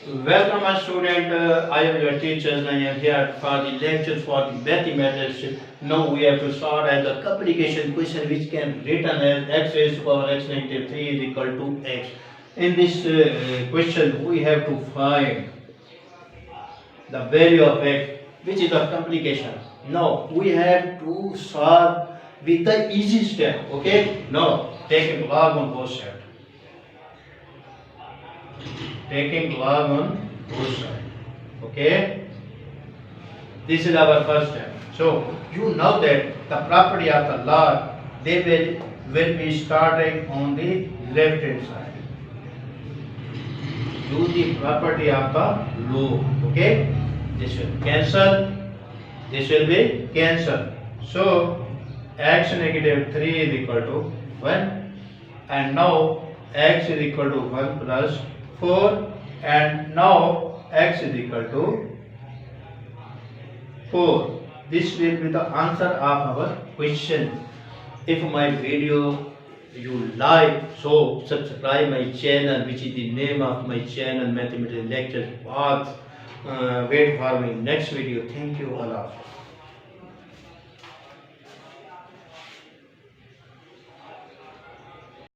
Welcome, my student. I am your teacher and I am here for the lectures for the mathematics. Now we have to start as the complication question which can written as x raised to power x negative 3 is equal to x. In this question we have to find the value of x, which is the complication. Now we have to solve with the easy step. Okay, now taking log on both sides. Taking log on both sides. Okay, this is our first step. So you know that the property of the log, they will be starting on the left hand side. Do the property of the log. Okay, this will cancel. This will be cancelled. So x negative 3 is equal to 1, and now x is equal to 1 plus 4, and now x is equal to 4. This will be the answer of our question. If my video you like, so subscribe my channel, which is the name of my channel, Mathematics Lectures Paths. Wait for my next video. Thank you all of you.